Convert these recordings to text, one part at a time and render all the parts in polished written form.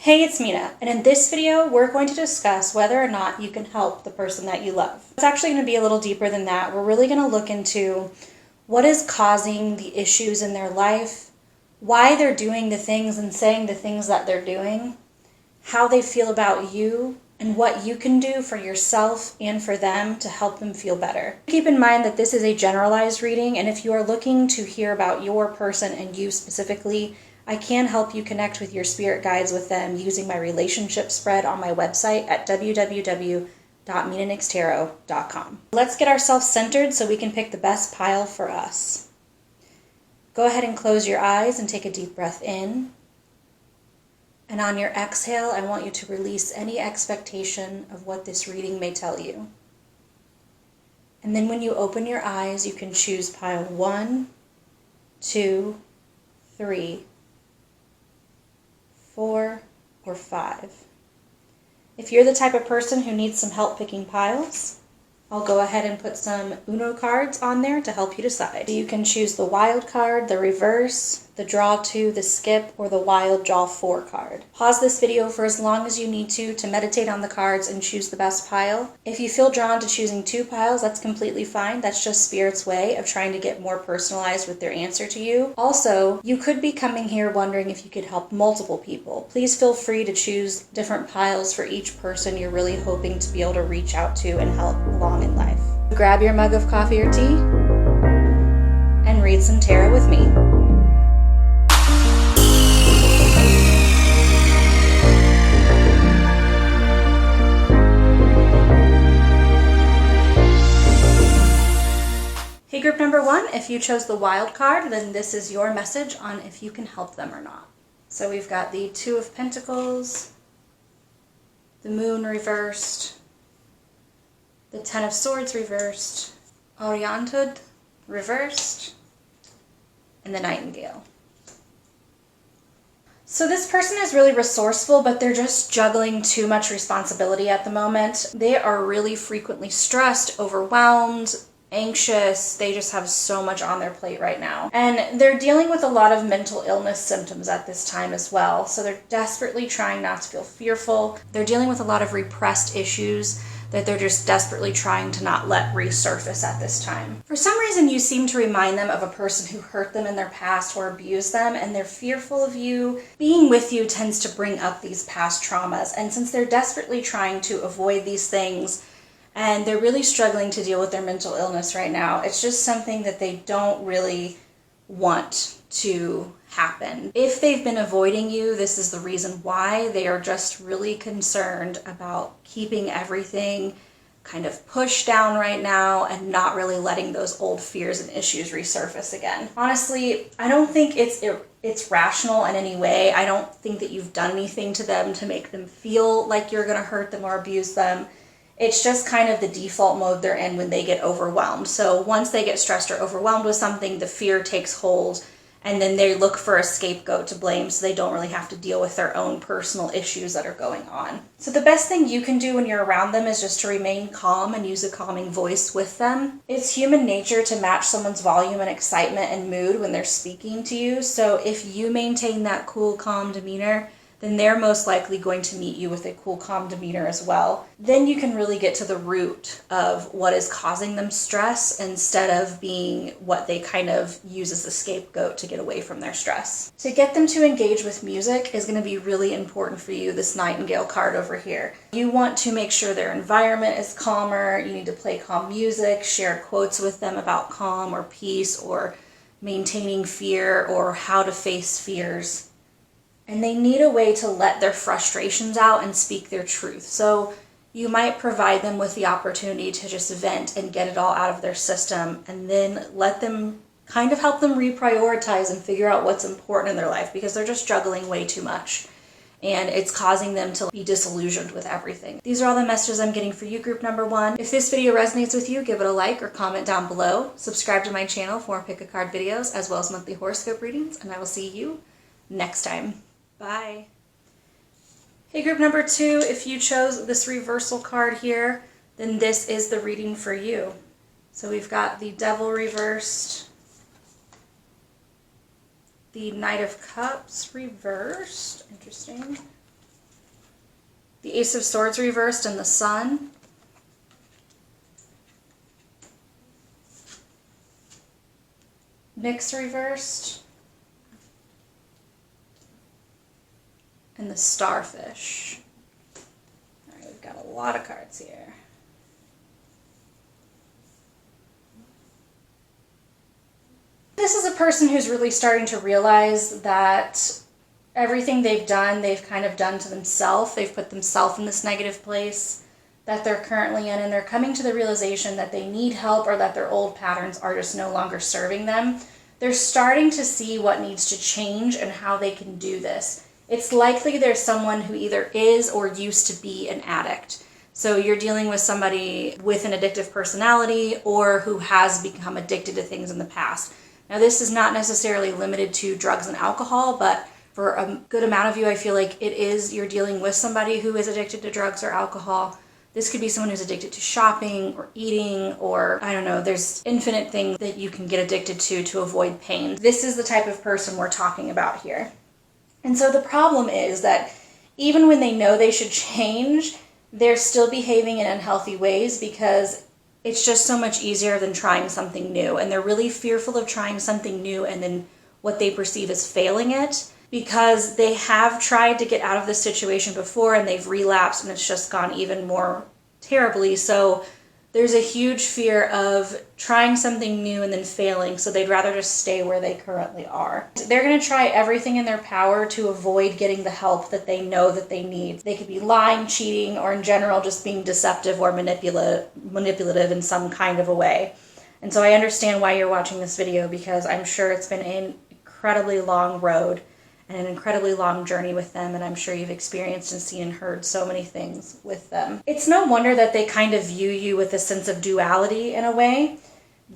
Hey, it's Mina, and in this video, we're going to discuss whether or not you can help the person that you love. It's actually going to be a little deeper than that. We're really going to look into what is causing the issues in their life, why they're doing the things and saying the things that they're doing, how they feel about you, and what you can do for yourself and for them to help them feel better. Keep in mind that this is a generalized reading, and if you are looking to hear about your person and you specifically, I can help you connect with your spirit guides with them using my relationship spread on my website at www.minanixtarot.com. Let's get ourselves centered so we can pick the best pile for us. Go ahead and close your eyes and take a deep breath in. And on your exhale, I want you to release any expectation of what this reading may tell you. And then when you open your eyes, you can choose pile 1, 2, 3, 4, or 5. If you're the type of person who needs some help picking piles, I'll go ahead and put some Uno cards on there to help you decide. You can choose the wild card, the reverse, the draw 2, the skip, or the wild draw 4 card. Pause this video for as long as you need to meditate on the cards and choose the best pile. If you feel drawn to choosing 2 piles, that's completely fine. That's just Spirit's way of trying to get more personalized with their answer to you. Also, you could be coming here wondering if you could help multiple people. Please feel free to choose different piles for each person you're really hoping to be able to reach out to and help along in life. Grab your mug of coffee or tea and read some tarot with me. Hey, group number 1, if you chose the wild card, then this is your message on if you can help them or not. So we've got the 2 of Pentacles, the Moon reversed, the 10 of Swords reversed, Oriented reversed, and the Nightingale. So this person is really resourceful, but they're just juggling too much responsibility at the moment. They are really frequently stressed, overwhelmed, anxious. They just have so much on their plate right now. And they're dealing with a lot of mental illness symptoms at this time as well. So they're desperately trying not to feel fearful. They're dealing with a lot of repressed issues that they're just desperately trying to not let resurface at this time. For some reason, you seem to remind them of a person who hurt them in their past or abused them, and they're fearful of you. Being with you tends to bring up these past traumas, and since they're desperately trying to avoid these things, and they're really struggling to deal with their mental illness right now, it's just something that they don't really want to happen. If they've been avoiding you, this is the reason why. They are just really concerned about keeping everything kind of pushed down right now and not really letting those old fears and issues resurface again. Honestly, I don't think it's rational in any way. I don't think that you've done anything to them to make them feel like you're going to hurt them or abuse them. It's just kind of the default mode they're in when they get overwhelmed. So once they get stressed or overwhelmed with something, the fear takes hold, and then they look for a scapegoat to blame so they don't really have to deal with their own personal issues that are going on. So the best thing you can do when you're around them is just to remain calm and use a calming voice with them. It's human nature to match someone's volume and excitement and mood when they're speaking to you. So if you maintain that cool, calm demeanor, then they're most likely going to meet you with a cool, calm demeanor as well. Then you can really get to the root of what is causing them stress instead of being what they kind of use as a scapegoat to get away from their stress. To get them to engage with music is going to be really important for you, this Nightingale card over here. You want to make sure their environment is calmer. You need to play calm music, share quotes with them about calm or peace or maintaining fear or how to face fears. And they need a way to let their frustrations out and speak their truth. So you might provide them with the opportunity to just vent and get it all out of their system, and then let them kind of help them reprioritize and figure out what's important in their life, because they're just juggling way too much. And it's causing them to be disillusioned with everything. These are all the messages I'm getting for you, group number 1. If this video resonates with you, give it a like or comment down below. Subscribe to my channel for more pick a card videos, as well as monthly horoscope readings, and I will see you next time. Bye. Hey, group number 2, if you chose this reversal card here, then this is the reading for you. So we've got the Devil reversed, the Knight of Cups reversed, interesting, the Ace of Swords reversed and the Sun. Nyx reversed. And the Starfish. All right, we've got a lot of cards here. This is a person who's really starting to realize that everything they've done, they've kind of done to themselves. They've put themselves in this negative place that they're currently in, and they're coming to the realization that they need help or that their old patterns are just no longer serving them. They're starting to see what needs to change and how they can do this. It's likely there's someone who either is or used to be an addict. So you're dealing with somebody with an addictive personality or who has become addicted to things in the past. Now, this is not necessarily limited to drugs and alcohol, but for a good amount of you, I feel like you're dealing with somebody who is addicted to drugs or alcohol. This could be someone who's addicted to shopping or eating, or I don't know, there's infinite things that you can get addicted to avoid pain. This is the type of person we're talking about here. And so the problem is that even when they know they should change, they're still behaving in unhealthy ways because it's just so much easier than trying something new. And they're really fearful of trying something new and then what they perceive as failing it, because they have tried to get out of this situation before and they've relapsed and it's just gone even more terribly. So there's a huge fear of trying something new and then failing, so they'd rather just stay where they currently are. They're going to try everything in their power to avoid getting the help that they know that they need. They could be lying, cheating, or in general just being deceptive or manipulative in some kind of a way. And so I understand why you're watching this video, because I'm sure it's been an incredibly long road and an incredibly long journey with them, and I'm sure you've experienced and seen and heard so many things with them. It's no wonder that they kind of view you with a sense of duality in a way.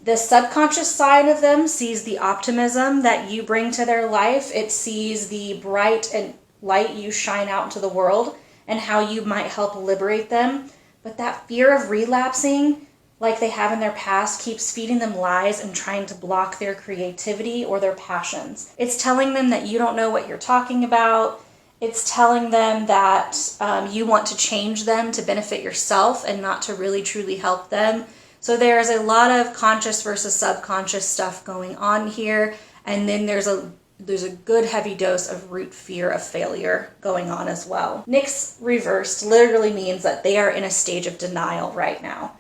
The subconscious side of them sees the optimism that you bring to their life. It sees the bright and light you shine out into the world and how you might help liberate them. But that fear of relapsing, like they have in their past, keeps feeding them lies and trying to block their creativity or their passions. It's telling them that you don't know what you're talking about. It's telling them that you want to change them to benefit yourself and not to really truly help them. So there's a lot of conscious versus subconscious stuff going on here. And then there's a good heavy dose of root fear of failure going on as well. Nyx reversed literally means that they are in a stage of denial right now.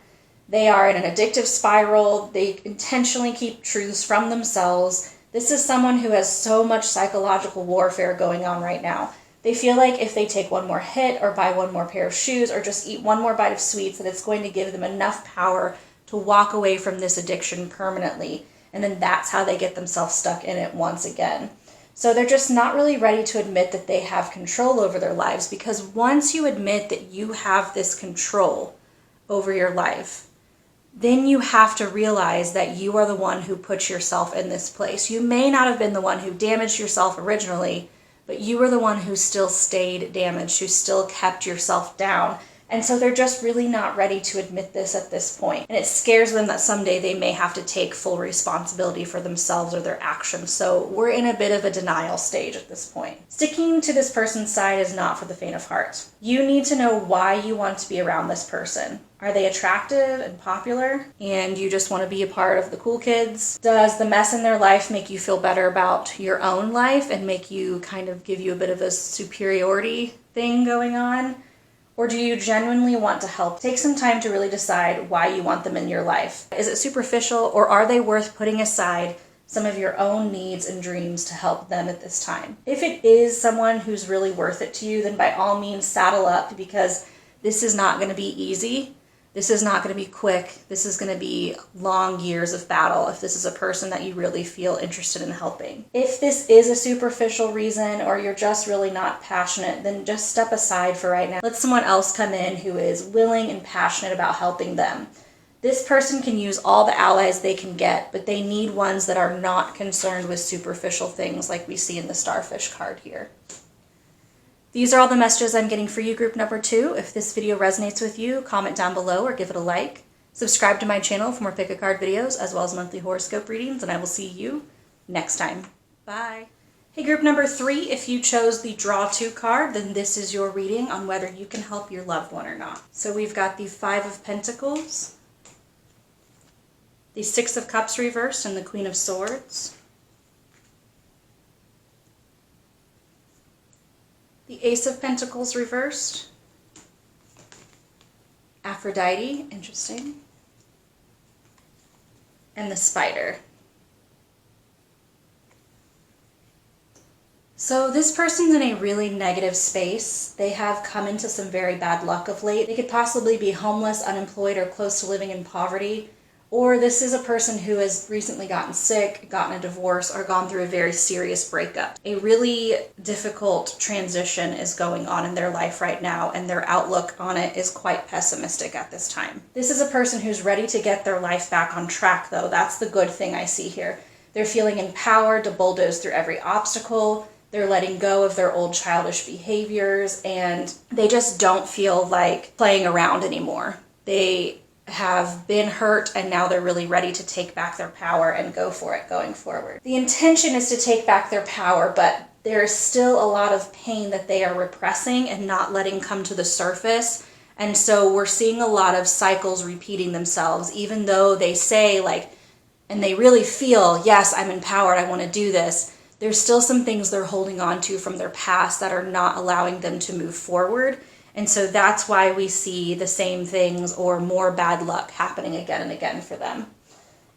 They are in an addictive spiral. They intentionally keep truths from themselves. This is someone who has so much psychological warfare going on right now. They feel like if they take one more hit or buy one more pair of shoes or just eat one more bite of sweets, that it's going to give them enough power to walk away from this addiction permanently. And then that's how they get themselves stuck in it once again. So they're just not really ready to admit that they have control over their lives, because once you admit that you have this control over your life, then you have to realize that you are the one who put yourself in this place. You may not have been the one who damaged yourself originally, but you were the one who still stayed damaged, who still kept yourself down. And so they're just really not ready to admit this at this point. And it scares them that someday they may have to take full responsibility for themselves or their actions. So we're in a bit of a denial stage at this point. Sticking to this person's side is not for the faint of heart. You need to know why you want to be around this person. Are they attractive and popular, and you just want to be a part of the cool kids? Does the mess in their life make you feel better about your own life and make you kind of give you a bit of a superiority thing going on? Or do you genuinely want to help? Take some time to really decide why you want them in your life. Is it superficial, or are they worth putting aside some of your own needs and dreams to help them at this time? If it is someone who's really worth it to you, then by all means saddle up, because this is not going to be easy. This is not going to be quick. This is going to be long years of battle if this is a person that you really feel interested in helping. If this is a superficial reason, or you're just really not passionate, then just step aside for right now. Let someone else come in who is willing and passionate about helping them. This person can use all the allies they can get, but they need ones that are not concerned with superficial things like we see in the Starfish card here. These are all the messages I'm getting for you, group number 2. If this video resonates with you, comment down below or give it a like. Subscribe to my channel for more pick-a-card videos, as well as monthly horoscope readings, and I will see you next time. Bye. Hey, group number 3, if you chose the Draw 2 card, then this is your reading on whether you can help your loved one or not. So we've got the 5 of Pentacles, the 6 of Cups reversed, and the Queen of Swords. The Ace of Pentacles reversed. Aphrodite, interesting. And the Spider. So this person's in a really negative space. They have come into some very bad luck of late. They could possibly be homeless, unemployed, or close to living in poverty. Or this is a person who has recently gotten sick, gotten a divorce, or gone through a very serious breakup. A really difficult transition is going on in their life right now, and their outlook on it is quite pessimistic at this time. This is a person who's ready to get their life back on track, though. That's the good thing I see here. They're feeling empowered to bulldoze through every obstacle. They're letting go of their old childish behaviors, and they just don't feel like playing around anymore. They have been hurt, and now they're really ready to take back their power and go for it going forward. The intention is to take back their power, but there's still a lot of pain that they are repressing and not letting come to the surface. And so we're seeing a lot of cycles repeating themselves, even though they say and they really feel, yes, I'm empowered, I want to do this. There's still some things they're holding on to from their past that are not allowing them to move forward. And so that's why we see the same things or more bad luck happening again and again for them.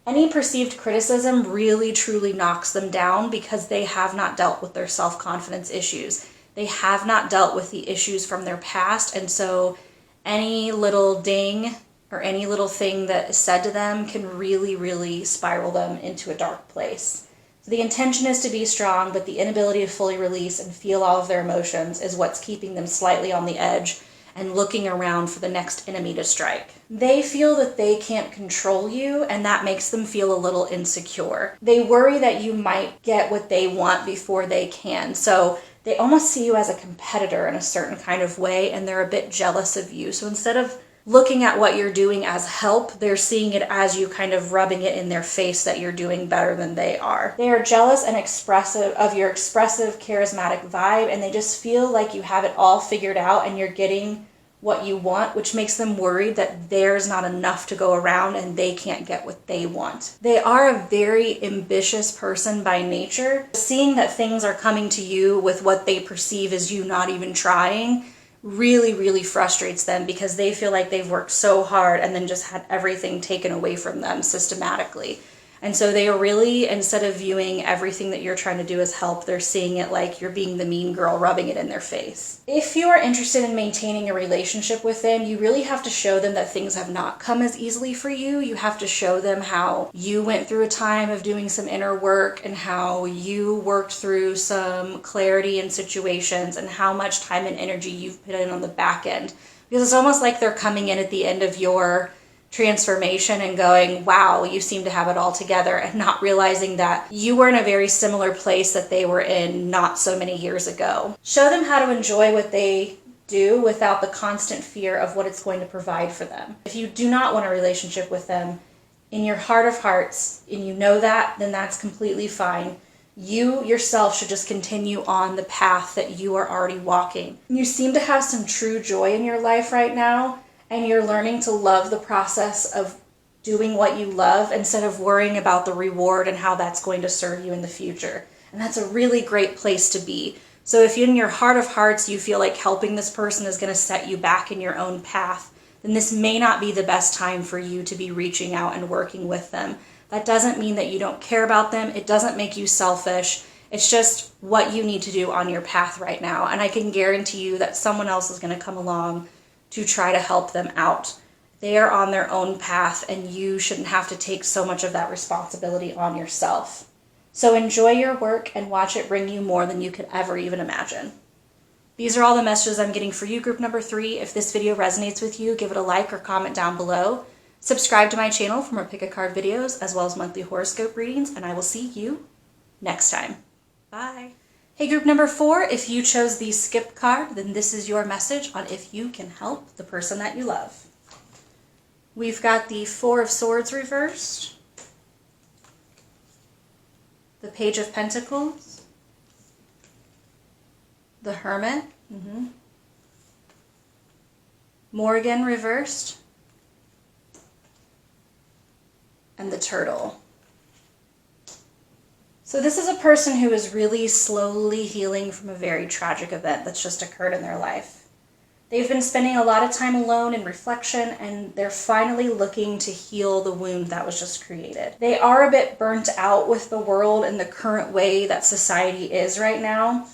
Any perceived criticism really truly knocks them down because they have not dealt with their self-confidence issues. They have not dealt with the issues from their past, and so any little ding or any little thing that is said to them can really, really spiral them into a dark place. So the intention is to be strong, but the inability to fully release and feel all of their emotions is what's keeping them slightly on the edge and looking around for the next enemy to strike. They feel that they can't control you, and that makes them feel a little insecure. They worry that you might get what they want before they can. So they almost see you as a competitor in a certain kind of way, and they're a bit jealous of you. So instead of looking at what you're doing as help, they're seeing it as you kind of rubbing it in their face that you're doing better than they are. They are jealous and expressive of your expressive, charismatic vibe, and they just feel like you have it all figured out and you're getting what you want, which makes them worried that there's not enough to go around and they can't get what they want. They are a very ambitious person by nature. Seeing that things are coming to you with what they perceive as you not even trying really, really frustrates them because they feel like they've worked so hard and then just had everything taken away from them systematically. And so they are really, instead of viewing everything that you're trying to do as help, they're seeing it like you're being the mean girl, rubbing it in their face. If you are interested in maintaining a relationship with them, you really have to show them that things have not come as easily for you. You have to show them how you went through a time of doing some inner work and how you worked through some clarity in situations and how much time and energy you've put in on the back end. Because it's almost like they're coming in at the end of your transformation and going, wow, you seem to have it all together, and not realizing that you were in a very similar place that they were in not so many years ago. Show them how to enjoy what they do without the constant fear of what it's going to provide for them. If you do not want a relationship with them, in your heart of hearts, and you know that, then that's completely fine. You yourself should just continue on the path that you are already walking. You seem to have some true joy in your life right now, and you're learning to love the process of doing what you love instead of worrying about the reward and how that's going to serve you in the future. And that's a really great place to be. So if in your heart of hearts you feel like helping this person is going to set you back in your own path, then this may not be the best time for you to be reaching out and working with them. That doesn't mean that you don't care about them. It doesn't make you selfish. It's just what you need to do on your path right now. And I can guarantee you that someone else is going to come along to try to help them out. They are on their own path, and you shouldn't have to take so much of that responsibility on yourself. So enjoy your work and watch it bring you more than you could ever even imagine. These are all the messages I'm getting for you, group number 3. If this video resonates with you, give it a like or comment down below. Subscribe to my channel for more pick a card videos as well as monthly horoscope readings, and I will see you next time. Bye. Hey, group number 4, if you chose the skip card, then this is your message on if you can help the person that you love. We've got the 4 of Swords reversed, the Page of Pentacles, the Hermit, Morgan reversed, and the Turtle. So this is a person who is really slowly healing from a very tragic event that's just occurred in their life. They've been spending a lot of time alone in reflection, and they're finally looking to heal the wound that was just created. They are a bit burnt out with the world and the current way that society is right now,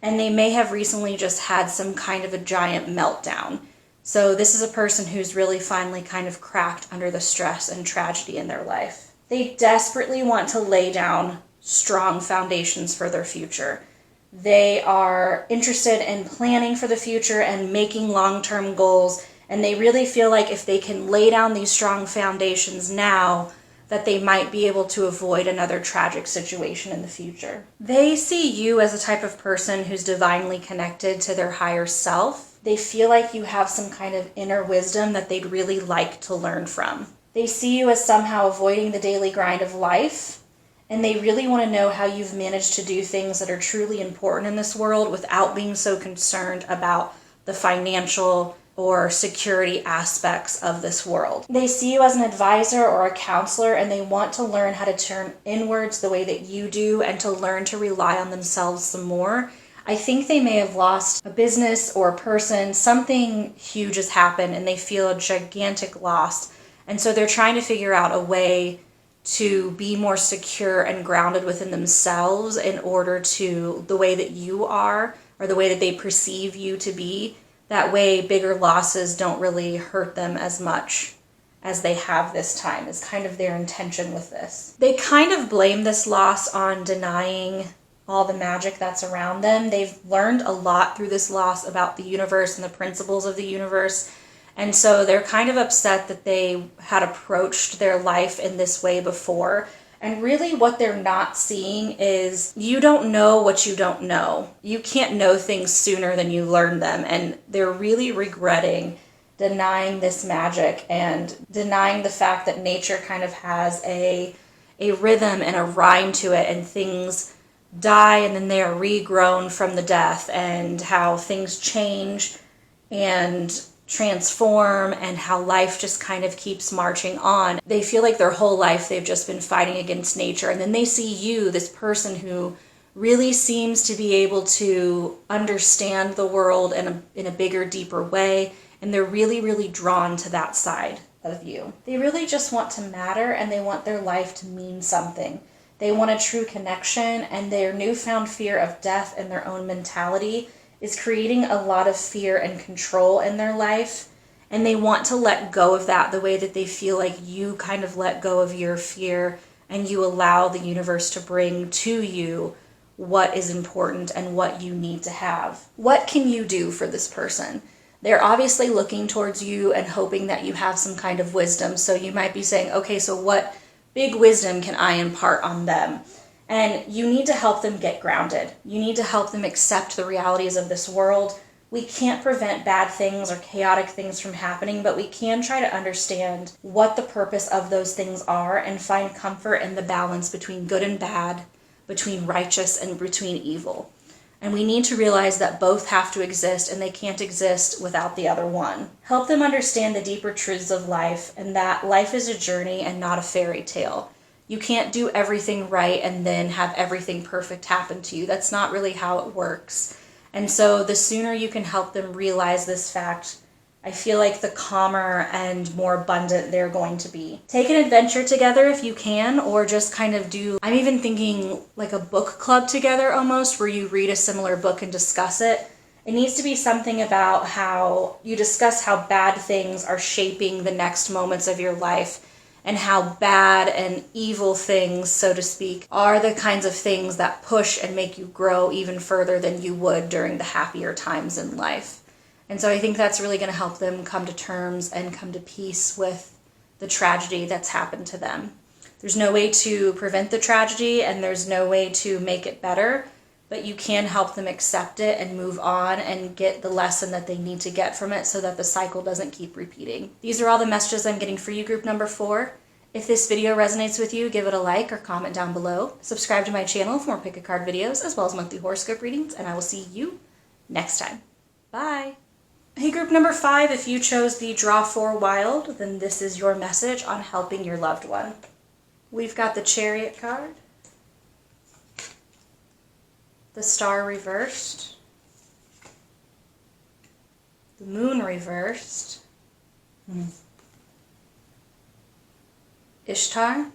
and they may have recently just had some kind of a giant meltdown. So this is a person who's really finally kind of cracked under the stress and tragedy in their life. They desperately want to lay down strong foundations for their future. They are interested in planning for the future and making long-term goals, and they really feel like if they can lay down these strong foundations now, that they might be able to avoid another tragic situation in the future. They see you as a type of person who's divinely connected to their higher self. They feel like you have some kind of inner wisdom that they'd really like to learn from. They see you as somehow avoiding the daily grind of life, and they really want to know how you've managed to do things that are truly important in this world without being so concerned about the financial or security aspects of this world. They see you as an advisor or a counselor, and they want to learn how to turn inwards the way that you do and to learn to rely on themselves some more. I think they may have lost a business or a person. Something huge has happened and they feel a gigantic loss. And so they're trying to figure out a way to be more secure and grounded within themselves in order to the way that you are or the way that they perceive you to be. That way bigger losses don't really hurt them as much as they have this time is kind of their intention with this. They kind of blame this loss on denying all the magic that's around them. They've learned a lot through this loss about the universe and the principles of the universe. And so they're kind of upset that they had approached their life in this way before. And really what they're not seeing is you don't know what you don't know. You can't know things sooner than you learn them. And they're really regretting denying this magic and denying the fact that nature kind of has a rhythm and a rhyme to it, and things die and then they are regrown from the death, and how things change and transform and how life just kind of keeps marching on. They feel like their whole life they've just been fighting against nature, and then they see you, this person who really seems to be able to understand the world in a bigger, deeper way, and they're really, really drawn to that side of you. They really just want to matter, and they want their life to mean something. They want a true connection, and their newfound fear of death and their own mentality is creating a lot of fear and control in their life, and they want to let go of that the way that they feel like you kind of let go of your fear and you allow the universe to bring to you what is important and what you need to have. What can you do for this person? They're obviously looking towards you and hoping that you have some kind of wisdom, so you might be saying, okay, so what big wisdom can I impart on them? And you need to help them get grounded. You need to help them accept the realities of this world. We can't prevent bad things or chaotic things from happening, but we can try to understand what the purpose of those things are and find comfort in the balance between good and bad, between righteous and between evil. And we need to realize that both have to exist, and they can't exist without the other one. Help them understand the deeper truths of life, and that life is a journey and not a fairy tale. You can't do everything right and then have everything perfect happen to you. That's not really how it works. And so the sooner you can help them realize this fact, I feel like the calmer and more abundant they're going to be. Take an adventure together if you can, or just kind of do, I'm even thinking like a book club together almost, where you read a similar book and discuss it. It needs to be something about how you discuss how bad things are shaping the next moments of your life, and how bad and evil things, so to speak, are the kinds of things that push and make you grow even further than you would during the happier times in life. And so I think that's really going to help them come to terms and come to peace with the tragedy that's happened to them. There's no way to prevent the tragedy, and there's no way to make it better, but you can help them accept it and move on and get the lesson that they need to get from it so that the cycle doesn't keep repeating. These are all the messages I'm getting for you, group number 4. If this video resonates with you, give it a like or comment down below. Subscribe to my channel for more pick a card videos, as well as monthly horoscope readings, and I will see you next time. Bye. Hey, group number 5, if you chose the Draw 4 Wild, then this is your message on helping your loved one. We've got the Chariot card, the Star reversed, the Moon reversed, Ishtar,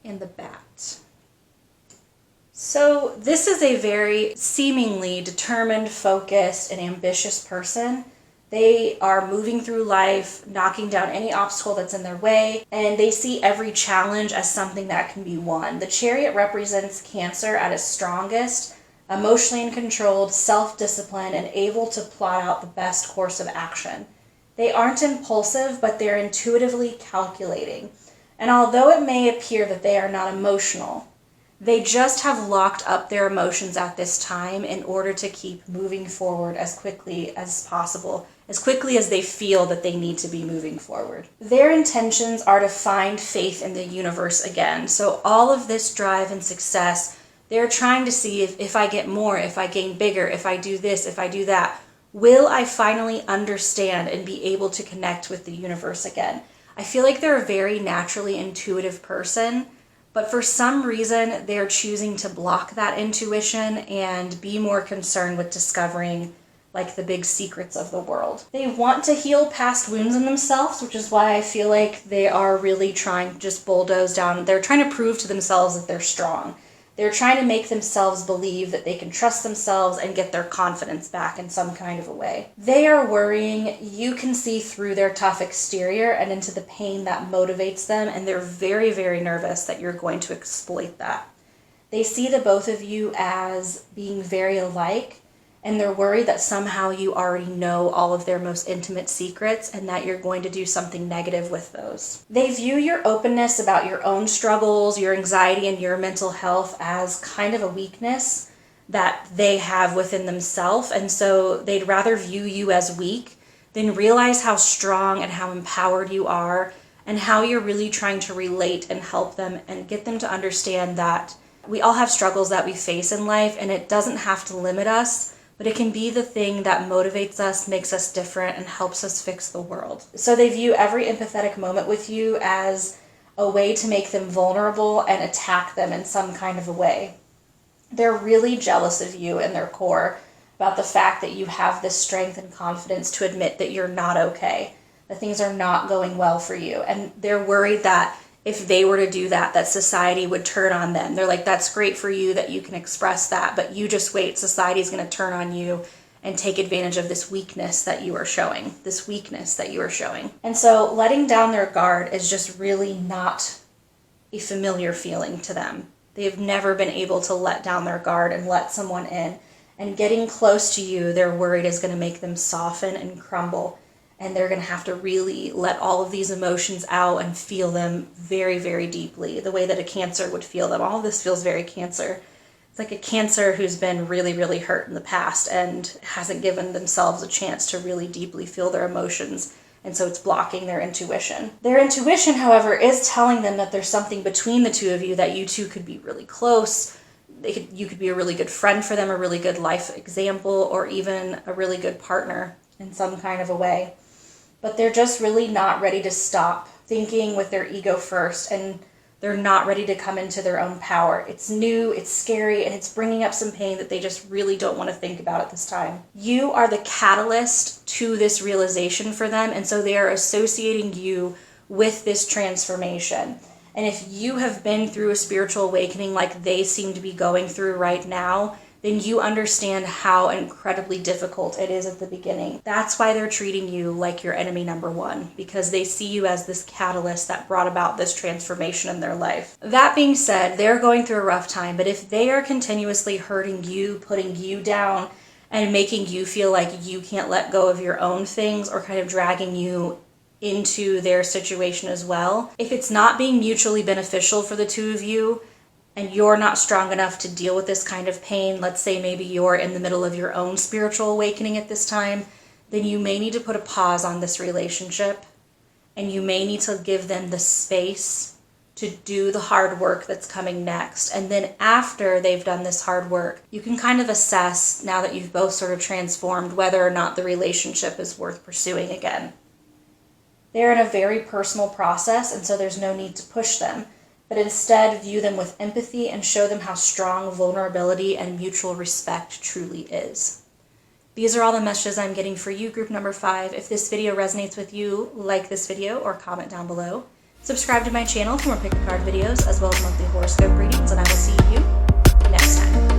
and the Bat. So this is a very seemingly determined, focused, and ambitious person. They are moving through life, knocking down any obstacle that's in their way, and they see every challenge as something that can be won. The Chariot represents Cancer at its strongest, emotionally controlled, self-disciplined, and able to plot out the best course of action. They aren't impulsive, but they're intuitively calculating. And although it may appear that they are not emotional, they just have locked up their emotions at this time in order to keep moving forward as quickly as possible, as quickly as they feel that they need to be moving forward. Their intentions are to find faith in the universe again. So all of this drive and success, they're trying to see if I get more, if I gain bigger, if I do this, if I do that, will I finally understand and be able to connect with the universe again? I feel like they're a very naturally intuitive person, but for some reason, they're choosing to block that intuition and be more concerned with discovering like the big secrets of the world. They want to heal past wounds in themselves, which is why I feel like they are really trying to just bulldoze down. They're trying to prove to themselves that they're strong. They're trying to make themselves believe that they can trust themselves and get their confidence back in some kind of a way. They are worrying. You can see through their tough exterior and into the pain that motivates them, and they're very, very nervous that you're going to exploit that. They see the both of you as being very alike, and they're worried that somehow you already know all of their most intimate secrets and that you're going to do something negative with those. They view your openness about your own struggles, your anxiety, and your mental health as kind of a weakness that they have within themselves, and so they'd rather view you as weak than realize how strong and how empowered you are and how you're really trying to relate and help them and get them to understand that we all have struggles that we face in life, and it doesn't have to limit us, but it can be the thing that motivates us, makes us different, and helps us fix the world. So they view every empathetic moment with you as a way to make them vulnerable and attack them in some kind of a way. They're really jealous of you in their core about the fact that you have this strength and confidence to admit that you're not okay, that things are not going well for you. And they're worried that if they were to do that, that society would turn on them. They're like, that's great for you that you can express that, but you just wait. Society's going to turn on you and take advantage of this weakness that you are showing, And so letting down their guard is just really not a familiar feeling to them. They've never been able to let down their guard and let someone in. And getting close to you, they're worried is going to make them soften and crumble. And they're going to have to really let all of these emotions out and feel them very, very deeply, the way that a Cancer would feel them. All of this feels very Cancer. It's like a Cancer who's been really, really hurt in the past and hasn't given themselves a chance to really deeply feel their emotions, and so it's blocking their intuition. Their intuition, however, is telling them that there's something between the two of you, that you two could be really close. You could be a really good friend for them, a really good life example, or even a really good partner in some kind of a way. But they're just really not ready to stop thinking with their ego first, and they're not ready to come into their own power. It's new, it's scary, and it's bringing up some pain that they just really don't want to think about at this time. You are the catalyst to this realization for them, and so they are associating you with this transformation. And if you have been through a spiritual awakening like they seem to be going through right now, then you understand how incredibly difficult it is at the beginning. That's why they're treating you like your enemy number one, because they see you as this catalyst that brought about this transformation in their life. That being said, they're going through a rough time, but if they are continuously hurting you, putting you down, and making you feel like you can't let go of your own things, or kind of dragging you into their situation as well, if it's not being mutually beneficial for the two of you, and you're not strong enough to deal with this kind of pain, let's say maybe you're in the middle of your own spiritual awakening at this time, then you may need to put a pause on this relationship, and you may need to give them the space to do the hard work that's coming next. And then after they've done this hard work, you can kind of assess, now that you've both sort of transformed, whether or not the relationship is worth pursuing again. They're in a very personal process, and so there's no need to push them, but instead view them with empathy and show them how strong vulnerability and mutual respect truly is. These are all the messages I'm getting for you, group number 5. If this video resonates with you, like this video or comment down below. Subscribe to my channel for more pick a card videos, as well as monthly horoscope readings, and I will see you next time.